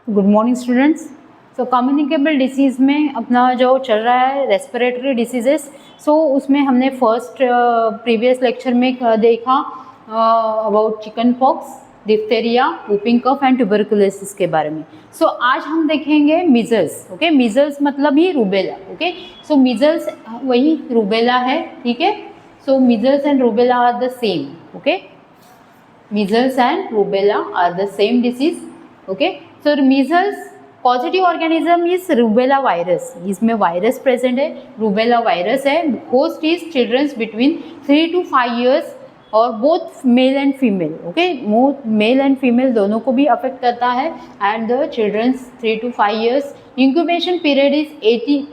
Good morning students. So communicable disease में अपना जो चल रहा है रेस्पिरेटरी डिसीजेस, सो उसमें हमने फर्स्ट प्रीवियस लेक्चर में देखा about chickenpox, diphtheria, whooping cough and tuberculosis के बारे में। सो आज हम देखेंगे मीजल्स। ओके, मीजल्स मतलब ही रूबेला। ओके, सो मीजल्स वही रूबेला है, ठीक है। So measles and rubella are the same. Okay, measles and rubella are the same disease. Okay, so measles positive organism is rubella virus. इसमें virus present है, rubella virus है। Host is childrens between 3 to 5 years और both male and female. Okay, male and female दोनों को भी affect करता है and the childrens 3 to 5 years। Incubation period is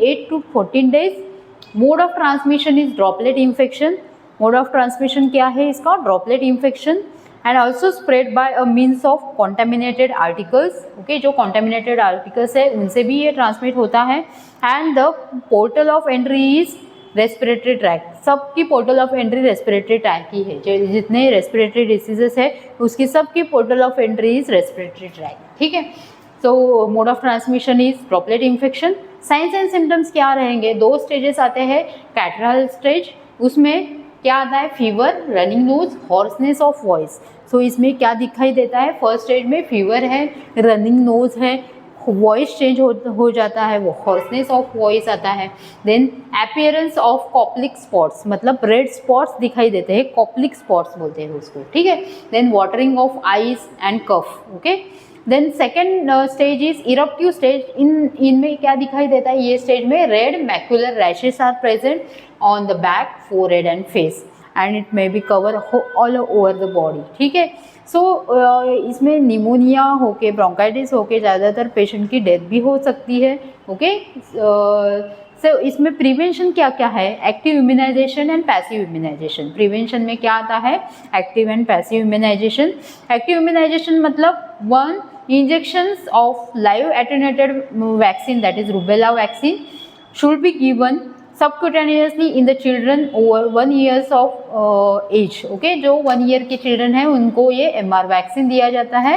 8 to 14 days। Mode of transmission is droplet infection. Mode of transmission क्या है इसका? Droplet infection. And also spread by a means of contaminated articles. Okay, जो contaminated articles है उनसे भी ये transmit होता है। And the portal of entry is respiratory tract. सबकी portal of entry respiratory tract ही है। जितने रेस्पिरेटरी डिसीजेस है उसकी सबकी portal of entry is respiratory tract, ठीक है। So mode of transmission is droplet infection. Signs and symptoms क्या रहेंगे? 2 स्टेजेस आते हैं। कैटरल स्टेज, उसमें क्या आता है? Fever, running nose, hoarseness of voice. So इसमें क्या दिखाई देता है? फर्स्ट स्टेज में फीवर है, रनिंग नोज है, वॉइस चेंज हो जाता है, वो हॉर्सनेस ऑफ वॉइस आता है। Then appearance of Koplik spots, मतलब रेड स्पॉट्स दिखाई देते हैं, कॉप्लिक स्पॉट्स बोलते हैं उसको, ठीक है। Then watering of eyes and cough. Okay, then second stage is eruptive stage. इनमें क्या दिखाई देता है? ये स्टेज में red macular rashes are present on the back, forehead and face and it may be cover all over the body, ठीक है। सो इसमें निमोनिया होके, ब्रोंकाइटिस होके ज़्यादातर पेशेंट की डेथ भी हो सकती है। ओके, सो इसमें प्रिवेंशन क्या क्या है? Active immunisation and passive immunisation. Prevention में क्या आता है? Active and passive immunisation. Active immunisation मतलब 1 injections of live attenuated vaccine, that is rubella vaccine, should be given subcutaneously in the children over 1 years of age. Okay, जो 1 year के children हैं उनको ये MR वैक्सीन दिया जाता है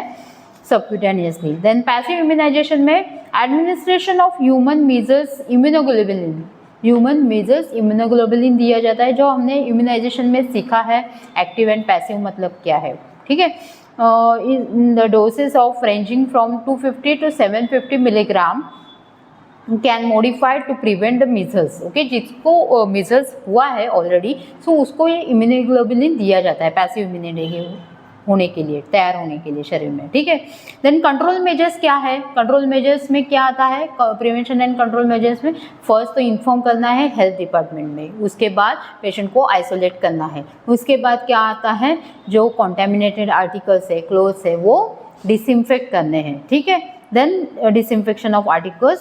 subcutaneously. Then passive immunization में administration of human measles immunoglobulin, human measles immunoglobulin दिया जाता है, जो हमने इम्यूनाइजेशन में सीखा है। एक्टिव एंड पैसिव मतलब क्या है, ठीक है। In the doses of ranging from 250 to 750 milligram can modify to prevent the measles. Okay, जिसको measles हुआ है ऑलरेडी, सो उसको ये इम्यूनोग्लोबुलिन दिया जाता है पैसिव इम्यूनिटी होने के लिए, तैयार होने के लिए शरीर में, ठीक है। देन कंट्रोल मेजर्स क्या है? कंट्रोल मेजर्स में क्या आता है? प्रिवेंशन एंड कंट्रोल मेजर्स में फर्स्ट तो इन्फॉर्म करना है हेल्थ डिपार्टमेंट में, उसके बाद पेशेंट को आइसोलेट करना है, उसके बाद क्या आता है? जो कॉन्टेमिनेटेड आर्टिकल्स है, क्लोथ्स है, वो डिसइंफेक्ट करने हैं, ठीक है। Then disinfection of articles,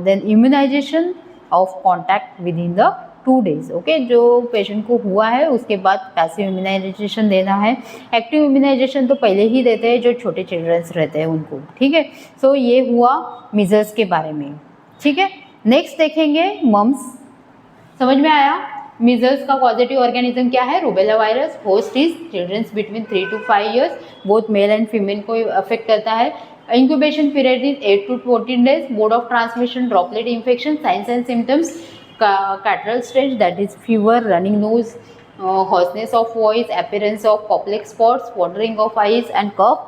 then immunisation of contact within the 2 days। Okay, जो पेशेंट को हुआ है उसके बाद पैसिव इम्यूनाइजेशन देना है। एक्टिव इम्यूनाइजेशन तो पहले ही देते हैं जो छोटे चिल्ड्रंस रहते हैं उनको, ठीक है। सो ये हुआ मीजल्स के बारे में, ठीक है। नेक्स्ट देखेंगे मम्स। समझ में आया? मीजल्स का पॉजिटिव ऑर्गेनिज्म क्या है? Rubella virus. Host is childrens between 3 to 5 years, both male and female को अफेक्ट करता है। Incubation period is 8 to 14 days। Mode of transmission droplet infection. Signs and symptoms catarrhal stage, that is fever, running nose, hoarseness of voice, appearance of complex spots, watering of eyes and cough.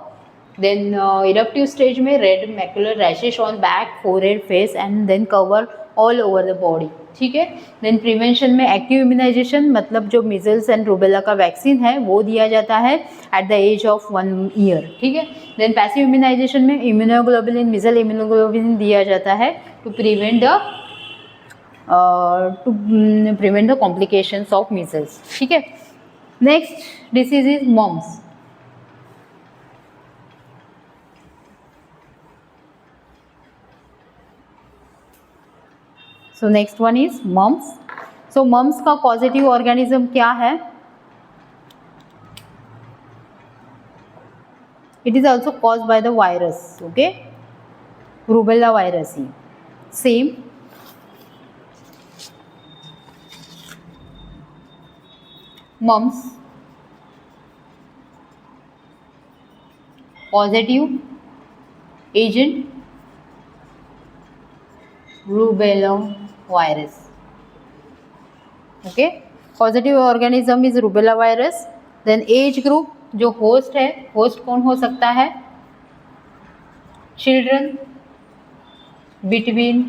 Then eruptive stage में red macular rashes on back, forehead, face and then cover all over the body, ठीक है। Then prevention में active immunisation मतलब जो measles and rubella का vaccine है वो दिया जाता है at the age of 1 year, ठीक है। देन पैसिव इम्यूनाइजेशन में इम्यूनोग्लोबुलिन, मीजल इम्यूनोग्लोबुलिन दिया जाता है to prevent the complications of measles, ठीक है। Next disease is mumps. So next one is mumps. So mumps का पॉजिटिव ऑर्गेनिज्म क्या है? It is also caused by the virus. Okay, rubella virus ही same. Mumps positive agent rubella virus. Okay, positive organism is rubella virus. Then age group, जो host है, host कौन हो सकता है? Children between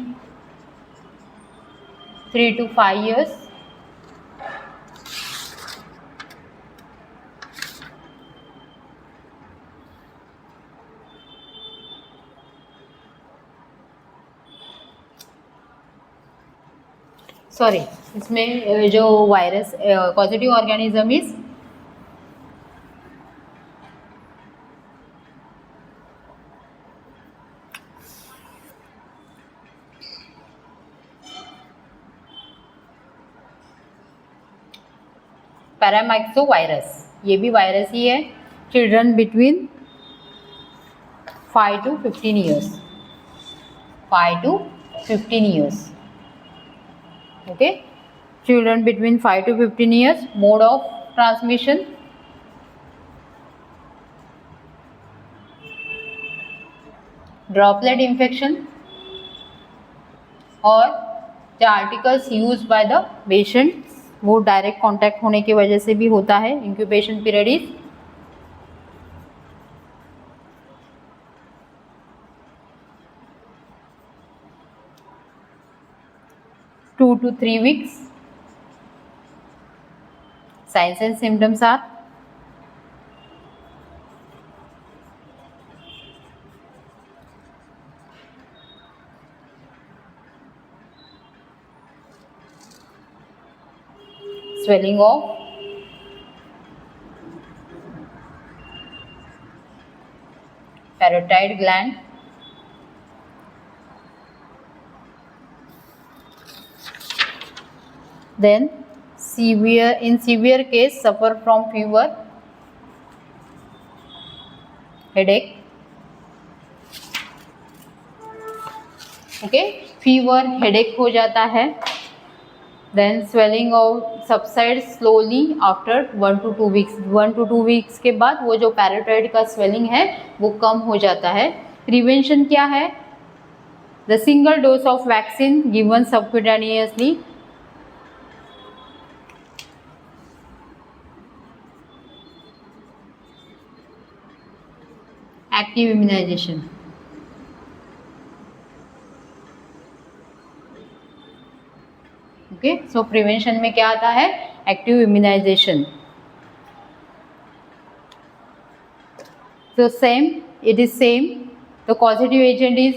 3 to 5 years. Sorry, इसमें जो virus positive organism is paramyxovirus. ये भी वायरस ही है. Children between 5 to 15 years. 5 to 15 years. Okay, children between 5 to 15 years. Mode of transmission, droplet infection, और the articles used by the patient वो direct contact होने की वजह से भी होता है. Incubation period is 2 to 3 weeks. Signs and symptoms are swelling of parotid gland, then in severe case suffer from fever, headache. Okay, fever, headache हो जाता है. Then swelling of subsides slowly after 1 to 2 weeks. 1 to 2 weeks के बाद वो जो पैराटाइड का swelling है वो कम हो जाता है. प्रिवेंशन क्या है? The single dose of vaccine given subcutaneously. Active immunization. Okay, so prevention में क्या आता है? Active immunisation. So same, it is same. The causative agent is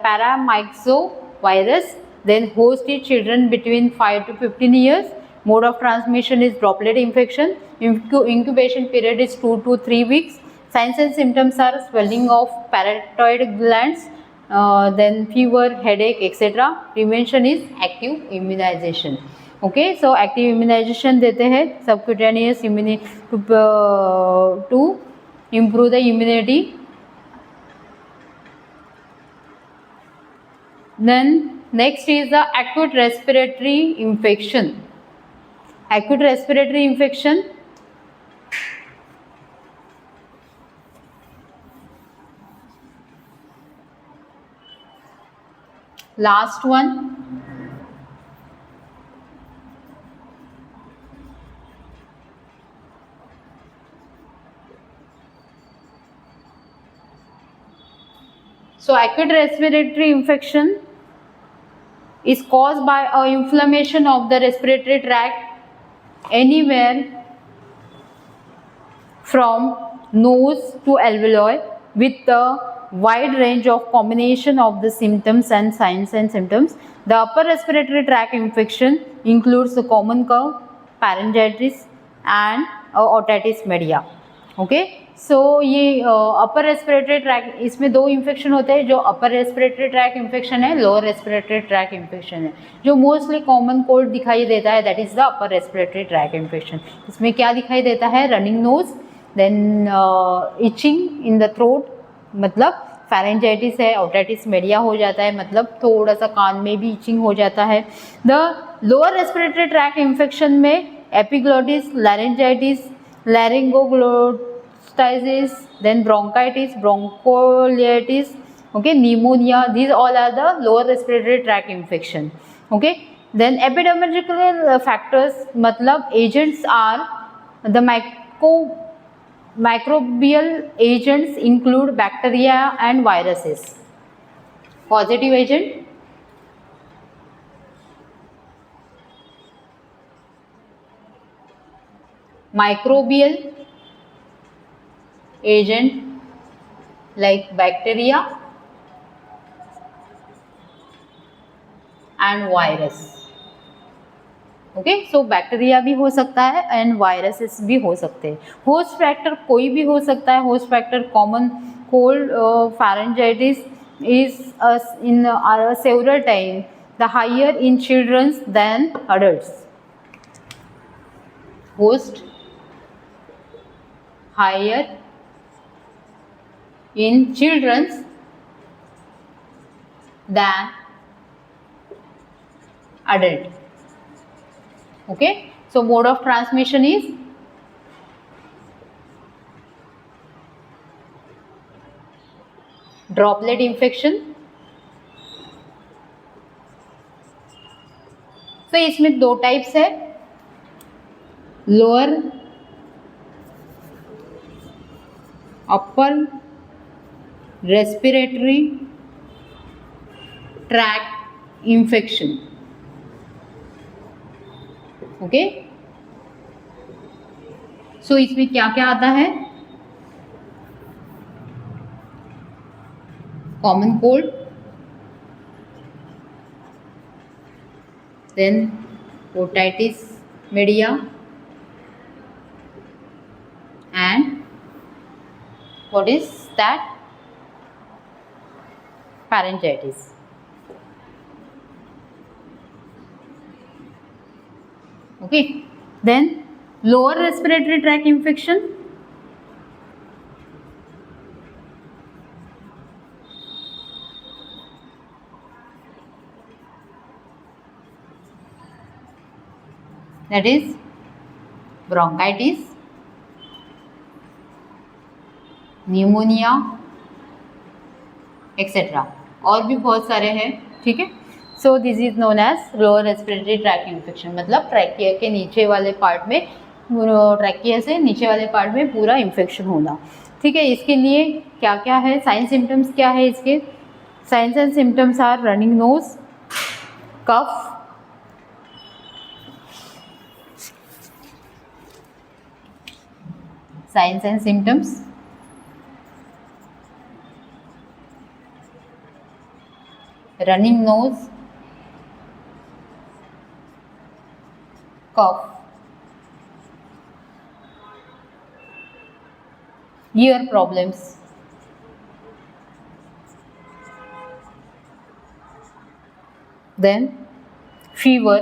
paramyxovirus. Then host is children between 5 to 15 years. Mode of transmission is droplet infection. Incubation period is 2 to 3 weeks. Signs and symptoms are swelling of parotid glands, then fever, headache, etc. Prevention is active immunization. Okay, so active immunization देते हैं subcutaneous immunity to improve the immunity. Then next is the acute respiratory infection. Acute respiratory infection, last one. So acute respiratory infection is caused by a inflammation of the respiratory tract anywhere from nose to alveoli with a wide range of combination of the symptoms and signs and symptoms. The upper respiratory tract infection includes the common cough, pharyngitis and otitis media. Okay, सो ये अपर respiratory track, इसमें दो infection होते हैं. जो upper respiratory tract infection है, lower respiratory tract infection है. जो mostly common cold दिखाई देता है that is the upper respiratory tract infection. इसमें क्या दिखाई देता है? Running nose, then itching in the throat, मतलब फैरेंजाइटिस है. ओटाइटिस मीडिया हो जाता है, मतलब थोड़ा सा कान में भी इचिंग हो जाता है. The lower respiratory tract infection में epiglottis, लैरेंजाइटिस, लैरिंगोग्लोटिस then bronchitis, bronchiolitis, okay, pneumonia. These all are the lower respiratory tract infection. Okay, then epidemiological factors मतलब agents are the microbial agents include bacteria and viruses. Positive agent, microbial agent like bacteria and virus. Okay, so bacteria भी हो सकता है and viruses भी हो सकते हैं. Host factor कोई भी हो सकता है. Host factor common cold, pharyngitis is in several time the higher in childrens than adults. Host higher in childrens than adult. Okay, so mode of transmission is droplet infection. तो इसमें दो types है, lower upper respiratory tract infection. Okay, so इसमें क्या क्या आता है? Common cold, then otitis media and what is that? Pharyngitis. Okay, then lower respiratory tract infection, that is bronchitis, pneumonia etc. और भी बहुत सारे हैं. ठीक है, so this is known as lower respiratory tract infection. मतलब ट्रैकिया के नीचे वाले पार्ट में, ट्रैकिया से नीचे वाले पार्ट में पूरा इन्फेक्शन होना. ठीक है, इसके लिए क्या क्या है? साइन सिम्टम्स क्या है इसके? Signs and symptoms are running nose, cough, signs and symptoms, running nose, cough, ear problems, then fever,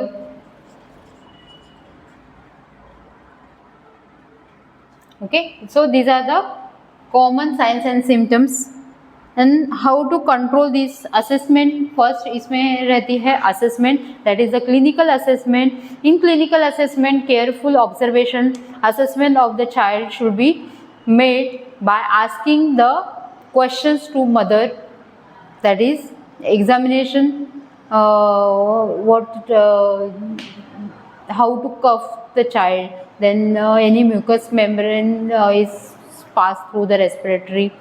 okay, so these are the common signs and symptoms. And how to control this assessment? First इसमें रहती है assessment, that is the clinical assessment. In clinical assessment, careful observation assessment of the child should be made by asking the questions to mother, that is examination, how to cuff the child, then any mucous membrane is passed through the respiratory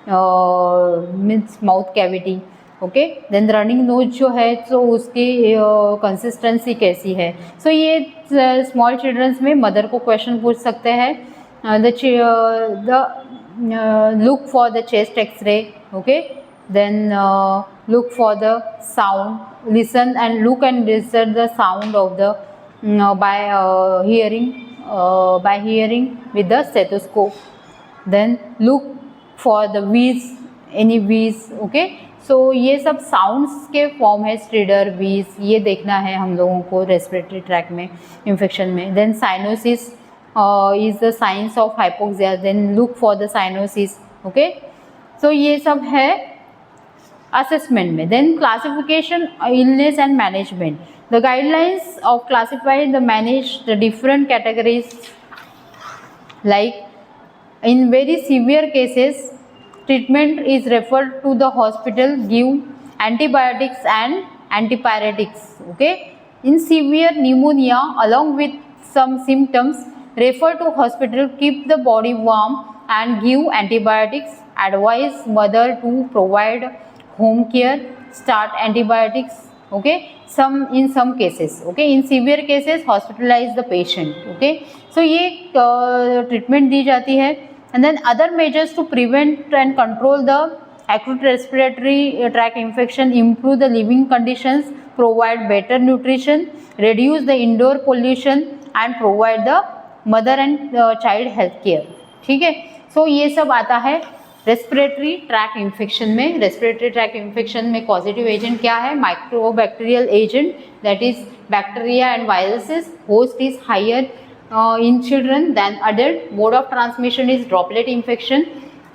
means mouth cavity. Okay, then running nose जो है तो उसकी consistency कैसी है. So ये small childrens में mother को question पूछ सकते हैं. The look for the chest x-ray. Okay, then look for the sound, listen and look and listen the sound of the by hearing with the stethoscope. Then look for the wheeze, any wheeze. Okay, so ये सब sounds के form है, स्ट्रीडर, व्हीज, ये देखना है हम लोगों को रेस्पिरेटरी ट्रैक में इन्फेक्शन में. Then cyanosis is the science of hypoxia, then look for the cyanosis. Okay, so ये सब है असेसमेंट में. Then classification, illness and management. The guidelines of classify the manage the different categories like In very severe cases, treatment is referred to the hospital, give antibiotics and antipyretics. Okay. In severe pneumonia, along with some symptoms, refer to hospital, keep the body warm and give antibiotics. Advise mother to provide home care, start antibiotics. Okay. In some cases, okay, in severe cases hospitalize the patient. Okay. So ये treatment दी जाती है. And then other measures to prevent and control the acute respiratory tract infection, improve the living conditions, provide better nutrition, reduce the indoor pollution and provide the mother and child health care. ठीक है. So ये सब आता है respiratory tract infection में. Respiratory tract infection में causative agent क्या है? Microbacterial agent, that is bacteria and viruses. Host is higher in children than adult. Mode of transmission is droplet infection.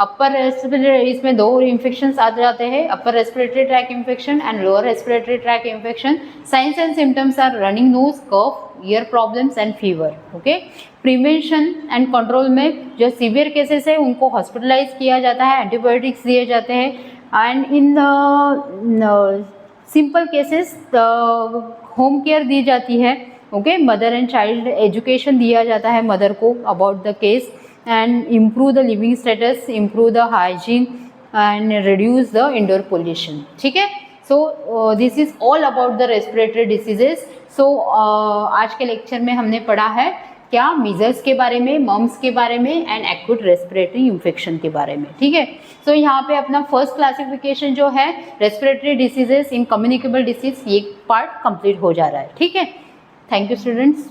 Upper respiratory, इसमें दो इन्फेक्शंस आ जाते हैं, upper respiratory tract infection and lower respiratory tract infection. Signs and symptoms are running nose, cough, ear problems and fever. Okay. Prevention and control में जो severe cases है उनको hospitalise किया जाता है, एंटीबायोटिक्स दिए जाते हैं. And in simple cases home care दी जाती है. Okay. Mother and child education दिया जाता है मदर को about the case and improve the living status, improve the hygiene and reduce the indoor pollution. ठीक है. So this is all about the respiratory diseases. So आज के lecture में हमने पढ़ा है क्या? मीजल्स के बारे में, मम्स के बारे में एंड एक्यूट रेस्पिरेटरी इन्फेक्शन के बारे में. ठीक है. सो यहाँ पे अपना फर्स्ट क्लासिफिकेशन जो है रेस्पिरेटरी डिसीजेस इन कम्युनिकेबल डिसीज, ये पार्ट कंप्लीट हो जा रहा है. ठीक है. Thank you students.